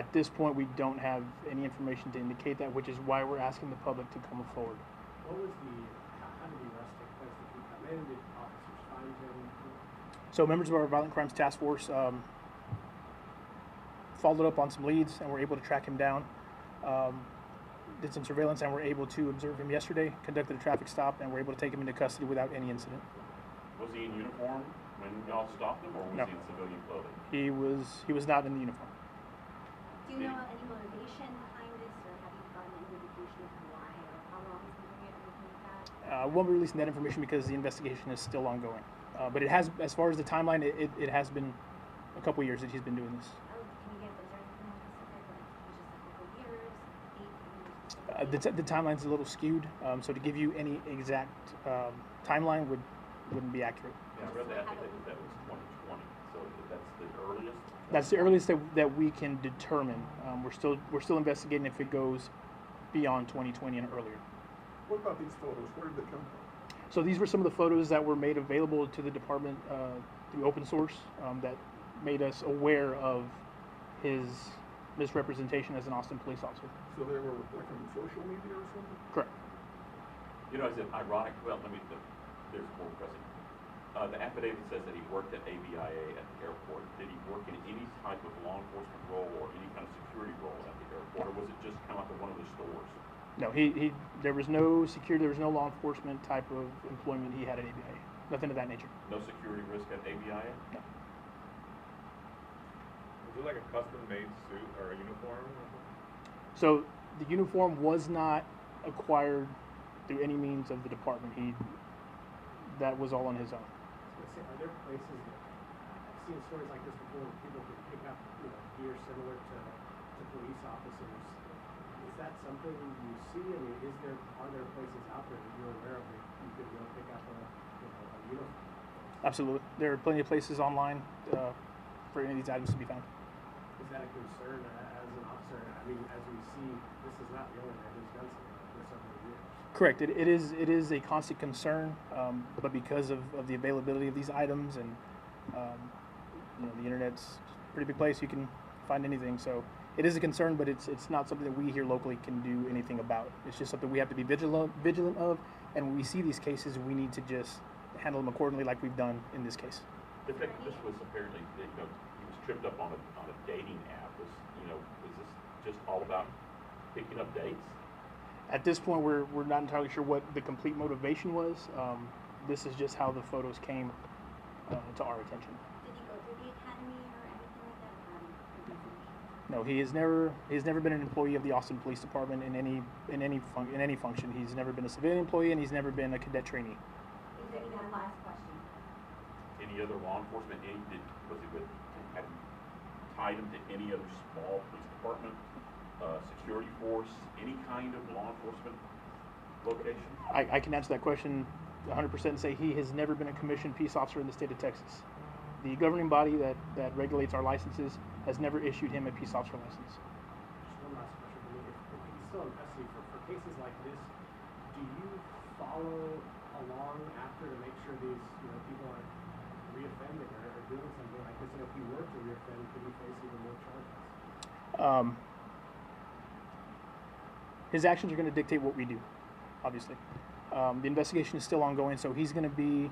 At this point, we don't have any information to indicate that, which is why we're asking the public to come forward. What was how did the arrest take place? Did he come in? Did officers find him? So members of our Violent Crimes Task Force followed up on some leads and were able to track him down. Did some surveillance and were able to observe him yesterday, conducted a traffic stop, and were able to take him into custody without any incident. Was he in uniform when y'all stopped him, or was No. he in civilian clothing? He was not in the uniform. Do you know any motivation behind this, or have you gotten any indication of why, or how long he's been doing it, or anything like that? Won't be releasing that information because the investigation is still ongoing. But it has, as far as the timeline, it has been a couple years that he's been doing this. Oh, can you get, is there anything more specific, like just a couple years, 8 years? The timelines a little skewed, so to give you any exact timeline wouldn't be accurate. Yeah, I read that. I think that was 2020. So that's the earliest. That's the earliest that we can determine. We're still investigating if it goes beyond 2020 and earlier. What about these photos? Where did they come from? So these were some of the photos that were made available to the department through open source that made us aware of his misrepresentation as an Austin police officer. So they were like on social media or something? Correct. You know, it's ironic. Well, there's more pressing. The affidavit says that he worked at ABIA at the airport. Did he work in any type of law enforcement role or any kind of security role at the airport, or was it just kind of like one of the stores? No, there was no security, there was no law enforcement type of employment he had at ABIA. Nothing of that nature. No security risk at ABIA? No. Was it like a custom-made suit or a uniform? So the uniform was not acquired through any means of the department. That was all on his own. Are there places that I've seen stories like this before where people can pick up gear similar to police officers? Is that something you see? I mean, are there places out there that you're aware of that you could go pick up a uniform? Absolutely. There are plenty of places online for any of these items to be found. Is that a concern as an officer? I mean, as we see, this is not the only man who's done something like this over the years. Correct. It is a constant concern, but because of the availability of these items and the internet's a pretty big place, you can find anything. So it is a concern, but it's not something that we here locally can do anything about. It's just something we have to be vigilant of, and when we see these cases, we need to just handle them accordingly, like we've done in this case. The fact that this was apparently, he was tripped up on a dating app. Was this just all about picking up dates? At this point, we're not entirely sure what the complete motivation was. This is just how the photos came to our attention. Did he go through the academy or anything like that? No, he has never been an employee of the Austin Police Department in any function. He's never been a civilian employee, and he's never been a cadet trainee. Is there one last question? Any other law enforcement? Have you tied him to any other small police department, security force, any kind of law enforcement location? I can answer that question 100% and say he has never been a commissioned peace officer in the state of Texas. The governing body that regulates our licenses has never issued him a peace officer license. Just one last question for me. If he's still in custody for cases like this, do you follow along after to make sure these people aren't reoffending or doing something like this? And if he were to reoffend, could he face even more charges? His actions are going to dictate what we do, obviously. The investigation is still ongoing, so he's going to be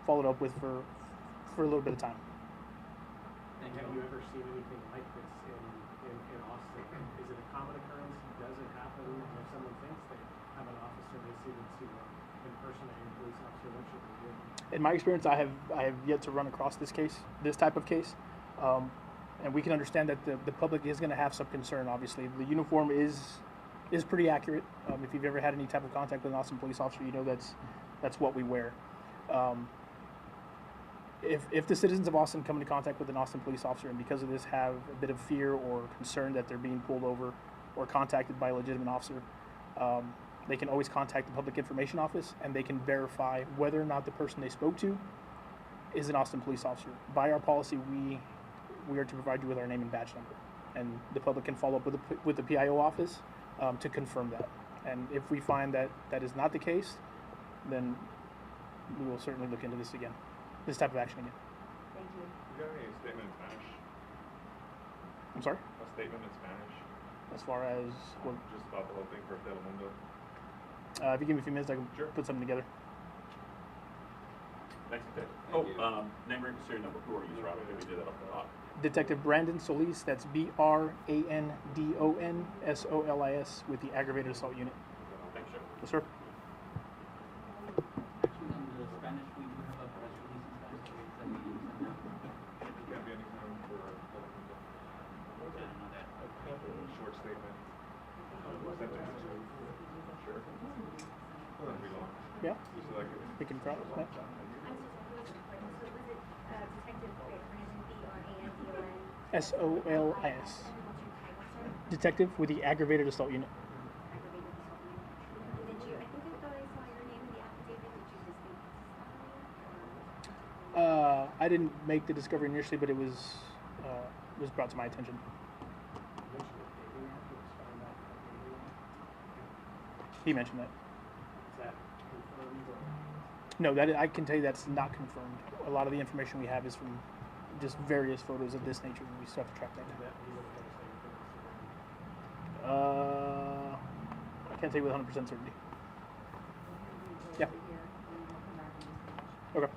followed up with for a little bit of time. And have you ever seen anything like this in Austin? Is it a common occurrence? Does it happen? And if someone thinks they have an officer they see that's impersonating a police officer, what should they do? In my experience, I have yet to run across this type of case. And we can understand that the public is going to have some concern, obviously. The uniform is pretty accurate. If you've ever had any type of contact with an Austin police officer, you know that's what we wear. If the citizens of Austin come into contact with an Austin police officer and because of this have a bit of fear or concern that they're being pulled over or contacted by a legitimate officer, they can always contact the Public Information Office and they can verify whether or not the person they spoke to is an Austin police officer. By our policy, we are to provide you with our name and badge number, and the public can follow up with the PIO office to confirm that. And if we find that that is not the case, then we will certainly look into this again, this type of action again. Thank you. Do you have any statement in Spanish? I'm sorry? A statement in Spanish, As far as, well, just about the whole thing for Telemundo. if you give me a few minutes, I can Sure. put something together. Next detective. Thank you. Name, rank, and serial number. Who are you, Robert? We did that off the top. Detective Brandon Solis, that's BRANDON SOLIS with the aggravated assault unit. Thanks, sir. Yes, sir. Actually, on the Spanish, we do have a press release in Spanish that we send out. It can't be any time for Telemundo. I don't know that. Short statement. Sentence. Sure. Doesn't be long. Yeah, Just so I can. we can try. Yeah. I'm so sorry, who was it for? So was it Detective Brandon BRANDON? SOLIS. And what's your title, sir? Detective with the aggravated assault unit. Aggravated assault unit. Did you, I think I thought I saw your name in the affidavit, did you just make this discovery? I didn't make the discovery initially, but it was brought to my attention. He mentioned that. Is that confirmed or? No, that I can tell you that's not confirmed. A lot of the information we have is from just various photos of this nature, and we still have to track that down. I can't tell you with 100% certainty. Yeah. Okay.